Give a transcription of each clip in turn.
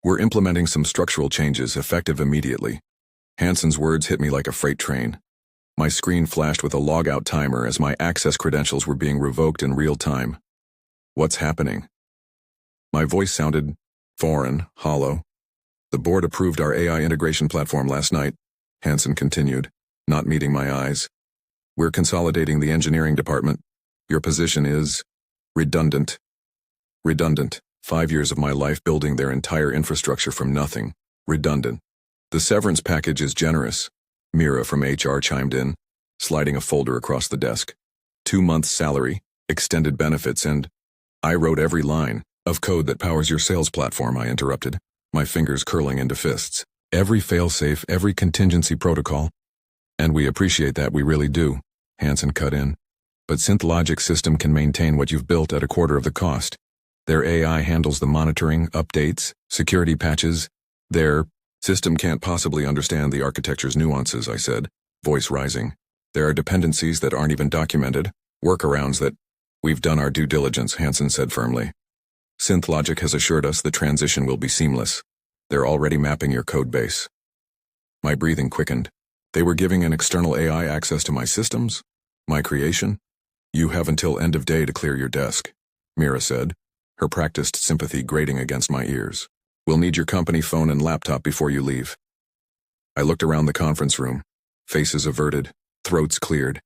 We're implementing some structural changes effective immediately. Hansen's words hit me like a freight train. My screen flashed with a logout timer as my access credentials were being revoked in real time. What's happening? My voice sounded foreign, hollow. The board approved our AI integration platform last night, Hansen continued, not meeting my eyes. We're consolidating the engineering department. Your position is redundant. Redundant. 5 years of my life building their entire infrastructure from nothing. Redundant. The severance package is generous. Mira from HR chimed in, sliding a folder across the desk. 2 months' salary, extended benefits, and I wrote every line of code that powers your sales platform, I interrupted, my fingers curling into fists. Every failsafe, every contingency protocol. And we appreciate that, we really do, Hansen cut in. But SynthLogic's system can maintain what you've built at a quarter of the cost. Their AI handles the monitoring, updates, security patches. Their system can't possibly understand the architecture's nuances, I said, voice rising. There are dependencies that aren't even documented, workarounds that we've done our due diligence, Hansen said firmly. SynthLogic has assured us the transition will be seamless. They're already mapping your code base. My breathing quickened. They were giving an external AI access to my systems? My creation? You have until end of day to clear your desk, Mira said, her practiced sympathy grating against my ears. We'll need your company phone and laptop before you leave. I looked around the conference room, faces averted, throats cleared.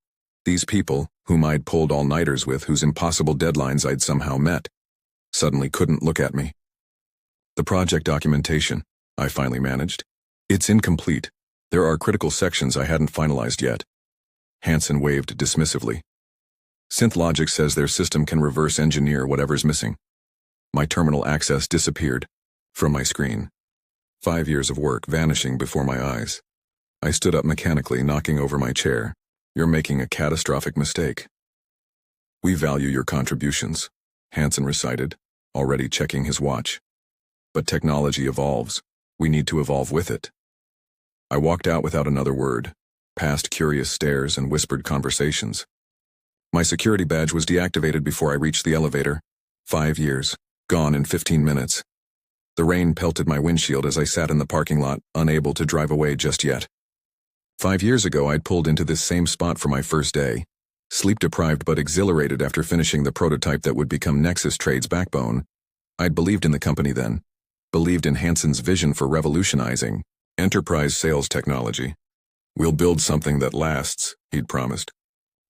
These people, whom I'd pulled all-nighters with, whose impossible deadlines I'd somehow met, suddenly couldn't look at me. The project documentation, I finally managed. It's incomplete. There are critical sections I hadn't finalized yet. Hansen waved dismissively. SynthLogic says their system can reverse engineer whatever's missing. My terminal access disappeared from my screen. 5 years of work vanishing before my eyes. I stood up mechanically, knocking over my chair. You're making a catastrophic mistake. We value your contributions, Hansen recited, already checking his watch. But technology evolves. We need to evolve with it. I walked out without another word, past curious stares and whispered conversations. My security badge was deactivated before I reached the elevator. 5 years, gone in 15 minutes. The rain pelted my windshield as I sat in the parking lot, unable to drive away just yet. 5 years ago, I'd pulled into this same spot for my first day, sleep-deprived but exhilarated after finishing the prototype that would become Nexus Trade's backbone. I'd believed in the company then, believed in Hansen's vision for revolutionizing enterprise sales technology. We'll build something that lasts, he'd promised.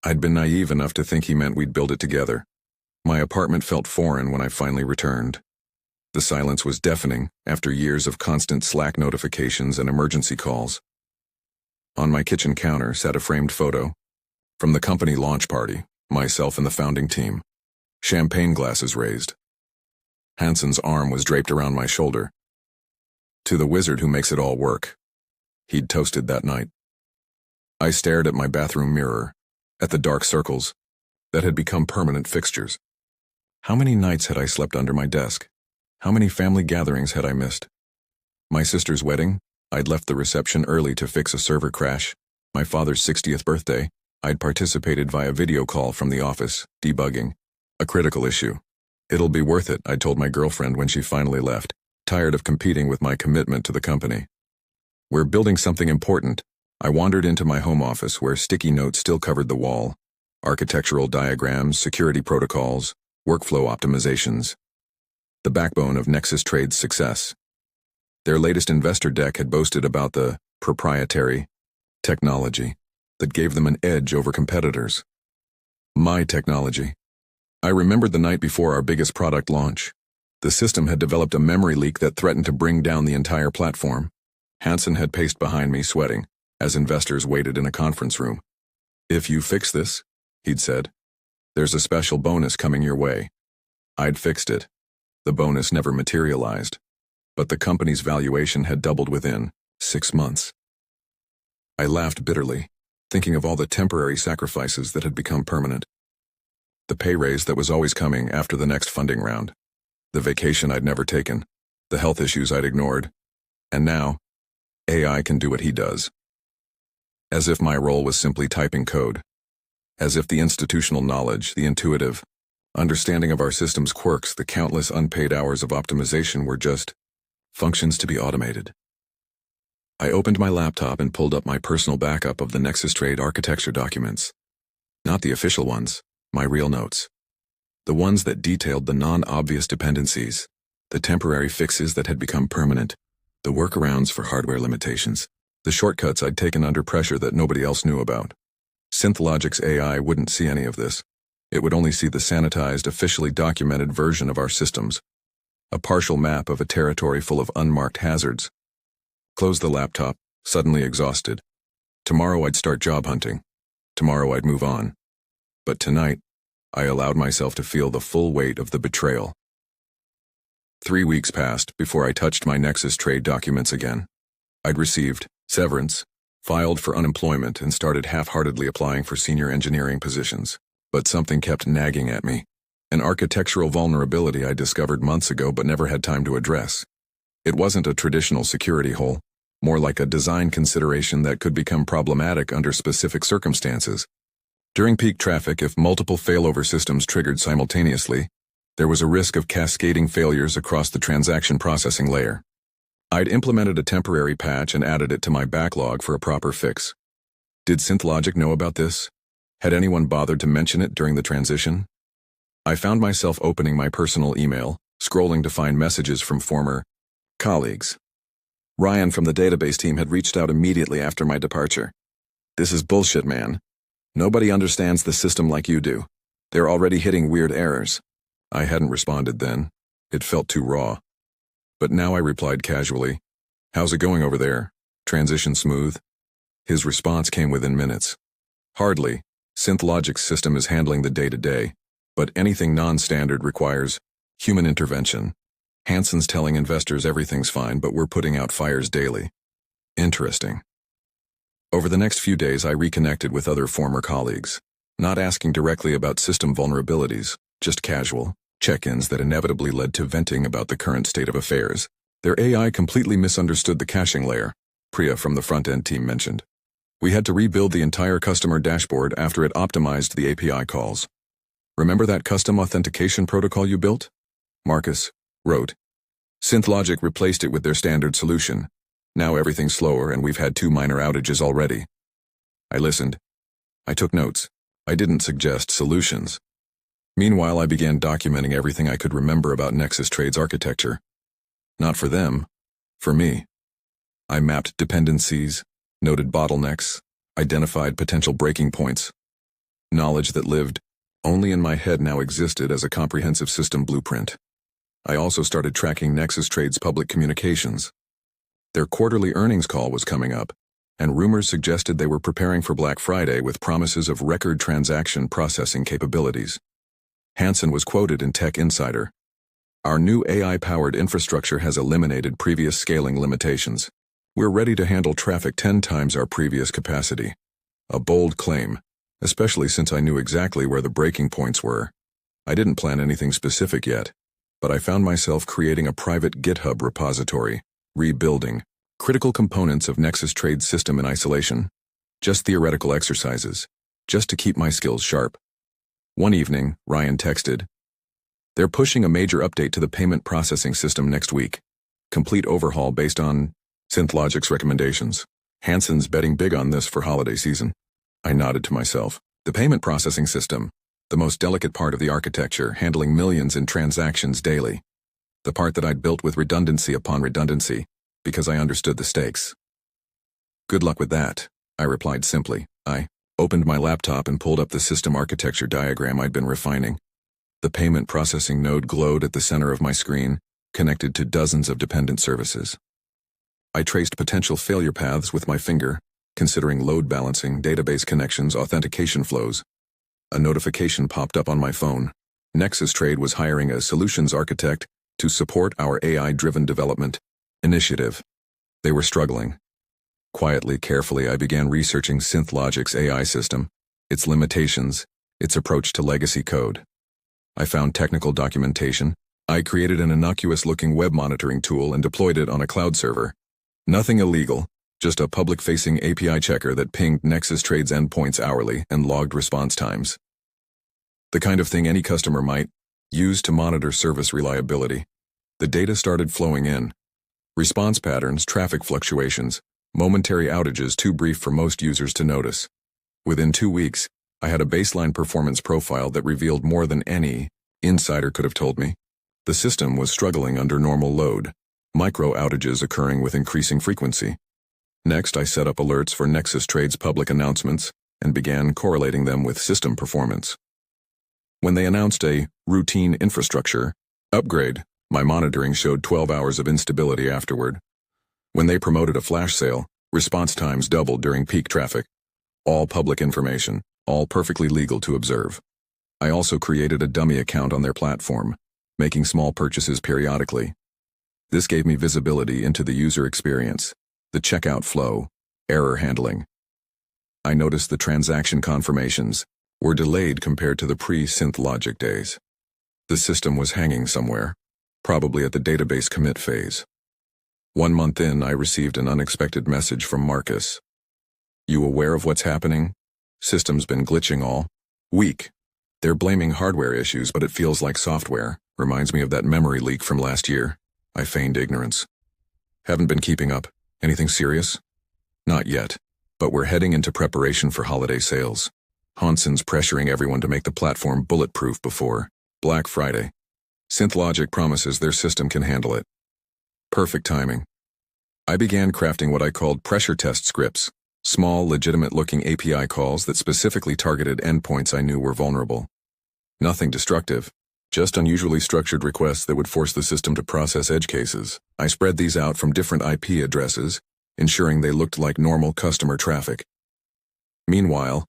I'd been naive enough to think he meant we'd build it together. My apartment felt foreign when I finally returned. The silence was deafening after years of constant Slack notifications and emergency calls. On my kitchen counter sat a framed photo from the company launch party, myself and the founding team. Champagne glasses raised. Hansen's arm was draped around my shoulder. To the wizard who makes it all work. He'd toasted that night. I stared at my bathroom mirror, at the dark circles that had become permanent fixtures. How many nights had I slept under my desk? How many family gatherings had I missed? My sister's wedding, I'd left the reception early to fix a server crash. My father's 60th birthday, I'd participated via video call from the office, debugging a critical issue. It'll be worth it, I told my girlfriend when she finally left, tired of competing with my commitment to the company. We're building something important. I wandered into my home office where sticky notes still covered the wall. Architectural diagrams, security protocols, workflow optimizations. The backbone of Nexus Trade's success. Their latest investor deck had boasted about the proprietary technology that gave them an edge over competitors. My technology. I remembered the night before our biggest product launch. The system had developed a memory leak that threatened to bring down the entire platform. Hansen had paced behind me, sweating, as investors waited in a conference room. If you fix this, he'd said, there's a special bonus coming your way. I'd fixed it. The bonus never materialized, but the company's valuation had doubled within 6 months. I laughed bitterly, thinking of all the temporary sacrifices that had become permanent. The pay raise that was always coming after the next funding round. The vacation I'd never taken. The health issues I'd ignored. And now, AI can do what he does. As if my role was simply typing code. As if the institutional knowledge, the intuitive understanding of our system's quirks, the countless unpaid hours of optimization were just Functions to be automated. I opened my laptop and pulled up my personal backup of the Nexus Trade architecture documents. Not the official ones, my real notes. The ones that detailed the non-obvious dependencies, the temporary fixes that had become permanent, the workarounds for hardware limitations, the shortcuts I'd taken under pressure that nobody else knew about. SynthLogic's AI wouldn't see any of this. It would only see the sanitized, officially documented version of our systems, a partial map of a territory full of unmarked hazards. Closed the laptop, suddenly exhausted. Tomorrow I'd start job hunting. Tomorrow I'd move on. But tonight, I allowed myself to feel the full weight of the betrayal. 3 weeks passed before I touched my Nexus Trade documents again. I'd received severance, filed for unemployment, and started half-heartedly applying for senior engineering positions. But something kept nagging at me. An architectural vulnerability I discovered months ago but never had time to address. It wasn't a traditional security hole, more like a design consideration that could become problematic under specific circumstances. During peak traffic, if multiple failover systems triggered simultaneously, there was a risk of cascading failures across the transaction processing layer. I'd implemented a temporary patch and added it to my backlog for a proper fix. Did SynthLogic know about this? Had anyone bothered to mention it during the transition? I found myself opening my personal email, scrolling to find messages from former colleagues. Ryan from the database team had reached out immediately after my departure. "This is bullshit, man. Nobody understands the system like you do. They're already hitting weird errors." I hadn't responded then. It felt too raw. But now I replied casually, "How's it going over there? Transition smooth?" His response came within minutes. "Hardly. SynthLogic's system is handling the day-to-day, but anything non-standard requires human intervention. Hansen's telling investors everything's fine, but we're putting out fires daily." Interesting. Over the next few days, I reconnected with other former colleagues, not asking directly about system vulnerabilities, just casual check-ins that inevitably led to venting about the current state of affairs. Their AI completely misunderstood the caching layer, Priya from the front-end team mentioned. We had to rebuild the entire customer dashboard after it optimized the API calls. "Remember that custom authentication protocol you built?" Marcus wrote. "SynthLogic replaced it with their standard solution. Now everything's slower and we've had 2 minor outages already." I listened. I took notes. I didn't suggest solutions. Meanwhile, I began documenting everything I could remember about Nexus Trade's architecture. Not for them, for me. I mapped dependencies, noted bottlenecks, identified potential breaking points. Knowledge that lived only in my head now existed as a comprehensive system blueprint. I also started tracking Nexus Trade's public communications. Their quarterly earnings call was coming up, and rumors suggested they were preparing for Black Friday with promises of record transaction processing capabilities. Hansen was quoted in Tech Insider. "Our new AI-powered infrastructure has eliminated previous scaling limitations. We're ready to handle traffic 10 times our previous capacity." A bold claim, especially since I knew exactly where the breaking points were. I didn't plan anything specific yet, but I found myself creating a private GitHub repository, rebuilding critical components of Nexus Trade's system in isolation, just theoretical exercises, just to keep my skills sharp. One evening, Ryan texted, "They're pushing a major update to the payment processing system next week. Complete overhaul based on SynthLogic's recommendations. Hansen's betting big on this for holiday season." I nodded to myself. The payment processing system, the most delicate part of the architecture, handling millions in transactions daily. The part that I'd built with redundancy upon redundancy, because I understood the stakes. "Good luck with that," I replied simply. I opened my laptop and pulled up the system architecture diagram I'd been refining. The payment processing node glowed at the center of my screen, connected to dozens of dependent services. I traced potential failure paths with my finger, considering load balancing, database connections, authentication flows. A notification popped up on my phone. Nexus Trade was hiring a solutions architect to support our AI-driven development initiative. They were struggling. Quietly, carefully, I began researching SynthLogic's AI system, its limitations, its approach to legacy code. I found technical documentation. I created an innocuous-looking web monitoring tool and deployed it on a cloud server. Nothing illegal, just a public-facing API checker that pinged Nexus Trade's endpoints hourly and logged response times. The kind of thing any customer might use to monitor service reliability. The data started flowing in. Response patterns, traffic fluctuations, momentary outages too brief for most users to notice. Within 2 weeks, I had a baseline performance profile that revealed more than any insider could have told me. The system was struggling under normal load, micro outages occurring with increasing frequency. Next, I set up alerts for Nexus Trade's public announcements and began correlating them with system performance. When they announced a routine infrastructure upgrade, my monitoring showed 12 hours of instability afterward. When they promoted a flash sale, response times doubled during peak traffic. All public information, all perfectly legal to observe. I also created a dummy account on their platform, making small purchases periodically. This gave me visibility into the user experience, the checkout flow, error handling. I noticed the transaction confirmations were delayed compared to the pre-SynthLogic days. The system was hanging somewhere, probably at the database commit phase. 1 month in, I received an unexpected message from Marcus. "You aware of what's happening? System's been glitching all week. They're blaming hardware issues, but it feels like software. Reminds me of that memory leak from last year." I feigned ignorance. "Haven't been keeping up. Anything serious?" "Not yet, but we're heading into preparation for holiday sales. Hanson's pressuring everyone to make the platform bulletproof before Black Friday. SynthLogic promises their system can handle it." Perfect timing. I began crafting what I called pressure test scripts, small, legitimate-looking API calls that specifically targeted endpoints I knew were vulnerable. Nothing destructive, just unusually structured requests that would force the system to process edge cases. I spread these out from different IP addresses, ensuring they looked like normal customer traffic. Meanwhile,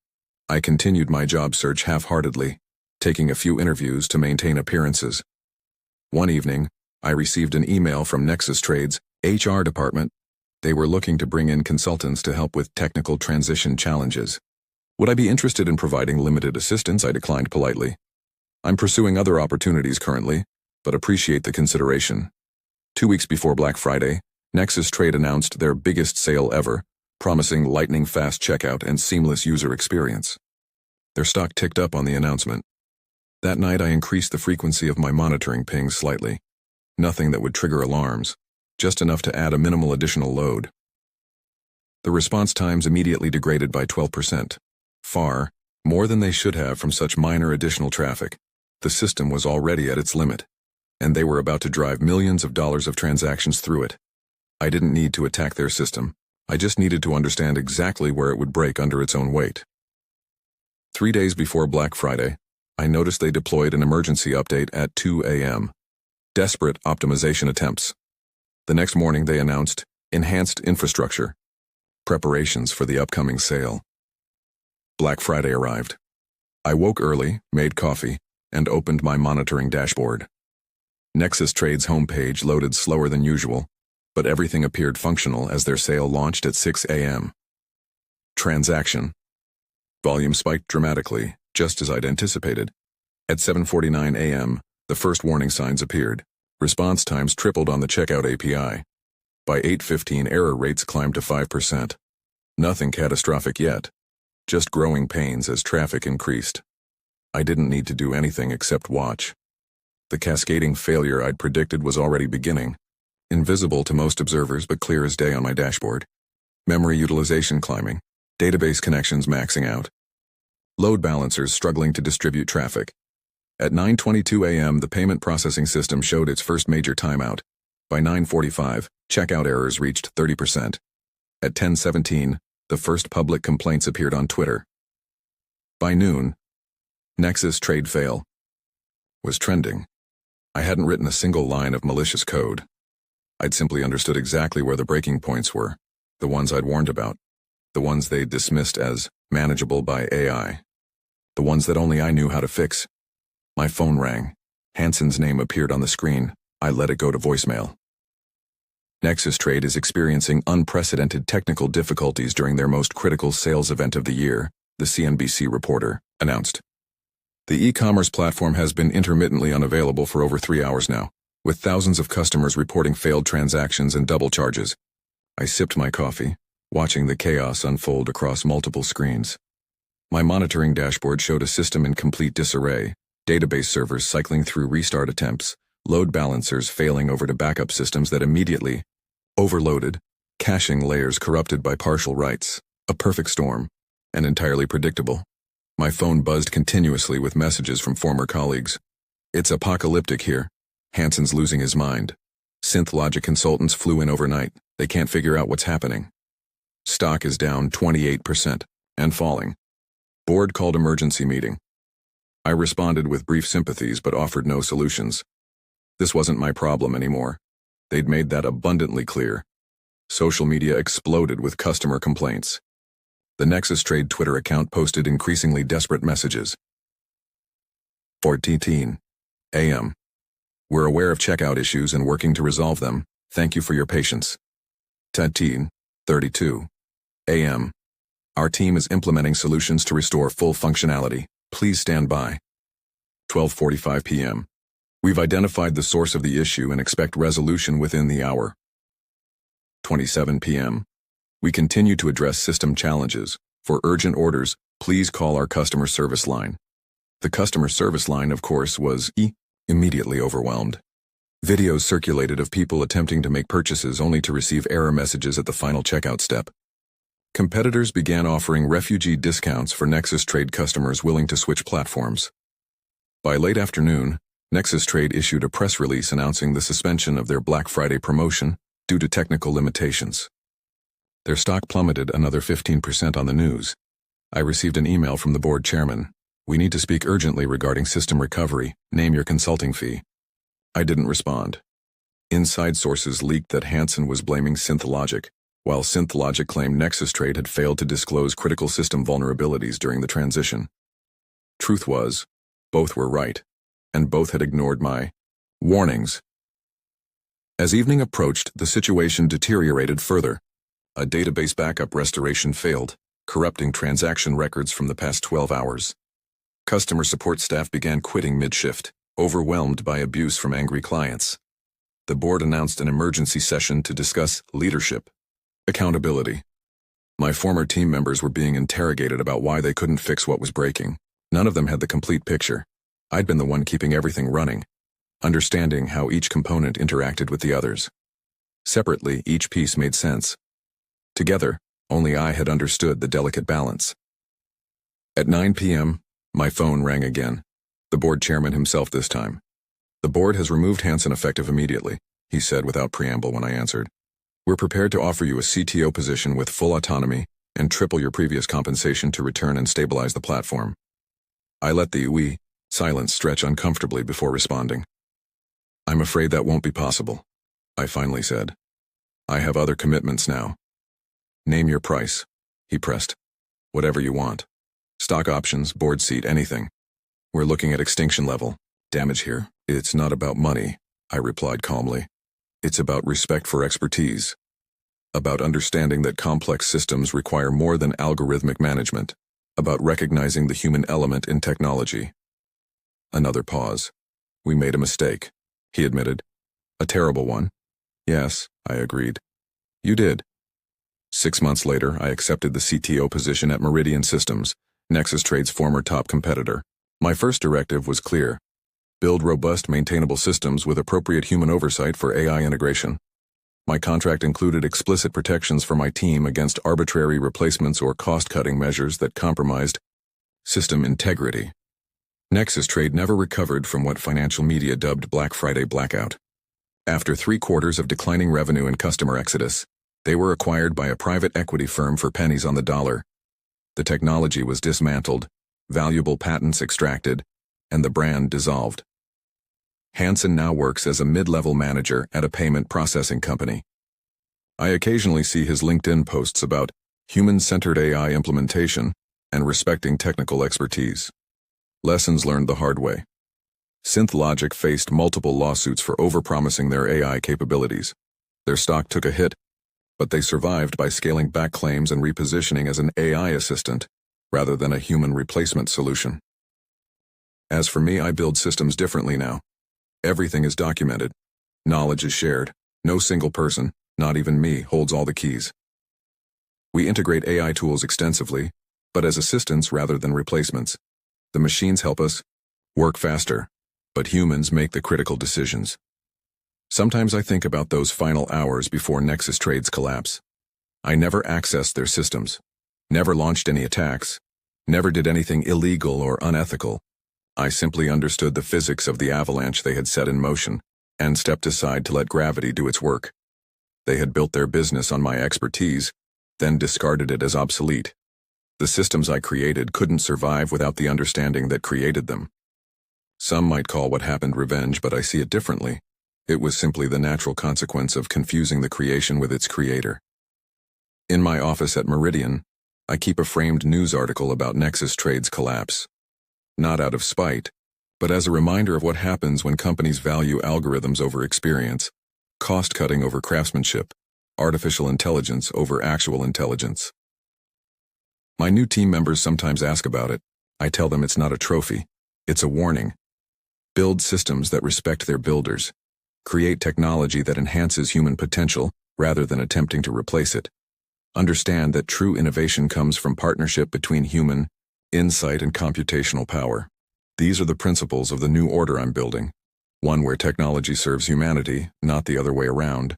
I continued my job search half-heartedly, taking a few interviews to maintain appearances. One evening, I received an email from Nexus Trade's HR department. They were looking to bring in consultants to help with technical transition challenges. Would I be interested in providing limited assistance? I declined politely. I'm pursuing other opportunities currently, but appreciate the consideration. 2 weeks before Black Friday, Nexus Trade announced their biggest sale ever, promising lightning-fast checkout and seamless user experience. Their stock ticked up on the announcement. That night I increased the frequency of my monitoring pings slightly. Nothing that would trigger alarms, just enough to add a minimal additional load. The response times immediately degraded by 12%. Far more than they should have from such minor additional traffic. The system was already at its limit, and they were about to drive millions of dollars of transactions through it. I didn't need to attack their system. I just needed to understand exactly where it would break under its own weight. 3 days before Black Friday, I noticed they deployed an emergency update at 2 a.m. Desperate optimization attempts. The next morning they announced enhanced infrastructure, preparations for the upcoming sale. Black Friday arrived. I woke early, made coffee, and opened my monitoring dashboard. Nexus Trade's homepage loaded slower than usual, but everything appeared functional as their sale launched at 6 a.m. Transaction volume spiked dramatically, just as I'd anticipated. At 7:49 a.m., the first warning signs appeared. Response times tripled on the checkout API. By 8:15, error rates climbed to 5%. Nothing catastrophic yet, just growing pains as traffic increased. I didn't need to do anything except watch. The cascading failure I'd predicted was already beginning, invisible to most observers but clear as day on my dashboard. Memory utilization climbing, database connections maxing out, load balancers struggling to distribute traffic. At 9:22 a.m., the payment processing system showed its first major timeout. By 9:45, checkout errors reached 30%. At 10:17, the first public complaints appeared on Twitter. By noon, Nexus Trade fail was trending. I hadn't written a single line of malicious code. I'd simply understood exactly where the breaking points were, the ones I'd warned about, the ones they'd dismissed as manageable by AI, the ones that only I knew how to fix. My phone rang. Hanson's name appeared on the screen. I let it go to voicemail. Nexus Trade is experiencing unprecedented technical difficulties during their most critical sales event of the year, the CNBC reporter announced. The e-commerce platform has been intermittently unavailable for over 3 hours now, with thousands of customers reporting failed transactions and double charges. I sipped my coffee, watching the chaos unfold across multiple screens. My monitoring dashboard showed a system in complete disarray, database servers cycling through restart attempts, load balancers failing over to backup systems that immediately Overloaded, caching layers corrupted by partial writes, a perfect storm, and entirely predictable. My phone buzzed continuously with messages from former colleagues. It's apocalyptic here. Hansen's losing his mind. SynthLogic consultants flew in overnight. They can't figure out what's happening. Stock is down 28% and falling. Board called emergency meeting. I responded with brief sympathies but offered no solutions. This wasn't my problem anymore. They'd made that abundantly clear. Social media exploded with customer complaints. The Nexus Trade Twitter account posted increasingly desperate messages. 4:18 a.m. We're aware of checkout issues and working to resolve them. Thank you for your patience. 10:32 a.m. Our team is implementing solutions to restore full functionality. Please stand by. 12:45 p.m. We've identified the source of the issue and expect resolution within the hour. 27 p.m. We continue to address system challenges. For urgent orders, please call our customer service line. The customer service line, of course, was immediately overwhelmed. Videos circulated of people attempting to make purchases only to receive error messages at the final checkout step. Competitors began offering refugee discounts for Nexus Trade customers willing to switch platforms. By late afternoon, Nexus Trade issued a press release announcing the suspension of their Black Friday promotion due to technical limitations. Their stock plummeted another 15% on the news. I received an email from the board chairman. We need to speak urgently regarding system recovery. Name your consulting fee. I didn't respond. Inside sources leaked that Hansen was blaming SynthLogic, while SynthLogic claimed Nexus Trade had failed to disclose critical system vulnerabilities during the transition. Truth was, both were right, and both had ignored my warnings. As evening approached, the situation deteriorated further. A database backup restoration failed, corrupting transaction records from the past 12 hours. Customer support staff began quitting mid-shift, overwhelmed by abuse from angry clients. The board announced an emergency session to discuss leadership. Accountability. My former team members were being interrogated about why they couldn't fix what was breaking. None of them had the complete picture. I'd been the one keeping everything running, understanding how each component interacted with the others. Separately, each piece made sense. Together, only I had understood the delicate balance. At 9 p.m., my phone rang again. The board chairman himself this time. The board has removed Hansen effective immediately, he said without preamble when I answered. We're prepared to offer you a CTO position with full autonomy and triple your previous compensation to return and stabilize the platform. I let the silence stretch uncomfortably before responding. I'm afraid that won't be possible, I finally said. I have other commitments now. Name your price, he pressed. Whatever you want. Stock options, board seat, anything. We're looking at extinction level. Damage here. It's not about money, I replied calmly. It's about respect for expertise. About understanding that complex systems require more than algorithmic management. About recognizing the human element in technology. Another pause. We made a mistake, he admitted. A terrible one. Yes, I agreed. You did. 6 months later, I accepted the CTO position at Meridian Systems, Nexus Trade's former top competitor. My first directive was clear. Build robust, maintainable systems with appropriate human oversight for AI integration. My contract included explicit protections for my team against arbitrary replacements or cost-cutting measures that compromised system integrity. Nexus Trade never recovered from what financial media dubbed Black Friday blackout. After 3 quarters of declining revenue and customer exodus, they were acquired by a private equity firm for pennies on the dollar. The technology was dismantled, valuable patents extracted, and the brand dissolved. Hansen now works as a mid-level manager at a payment processing company. I occasionally see his LinkedIn posts about human-centered AI implementation and respecting technical expertise. Lessons learned the hard way. SynthLogic faced multiple lawsuits for overpromising their AI capabilities. Their stock took a hit, but they survived by scaling back claims and repositioning as an AI assistant rather than a human replacement solution. As for me, I build systems differently now. Everything is documented. Knowledge is shared. No single person, not even me, holds all the keys. We integrate AI tools extensively, but as assistants rather than replacements. The machines help us work faster, but humans make the critical decisions. Sometimes I think about those final hours before Nexus Trade's collapse. I never accessed their systems, never launched any attacks, never did anything illegal or unethical. I simply understood the physics of the avalanche they had set in motion and stepped aside to let gravity do its work. They had built their business on my expertise, then discarded it as obsolete. The systems I created couldn't survive without the understanding that created them. Some might call what happened revenge, but I see it differently. It was simply the natural consequence of confusing the creation with its creator. In my office at Meridian, I keep a framed news article about Nexus Trade's collapse. Not out of spite, but as a reminder of what happens when companies value algorithms over experience, cost-cutting over craftsmanship, artificial intelligence over actual intelligence. My new team members sometimes ask about it. I tell them it's not a trophy, it's a warning. Build systems that respect their builders. Create technology that enhances human potential rather than attempting to replace it. Understand that true innovation comes from partnership between human, insight, and computational power. These are the principles of the new order I'm building, one where technology serves humanity, not the other way around.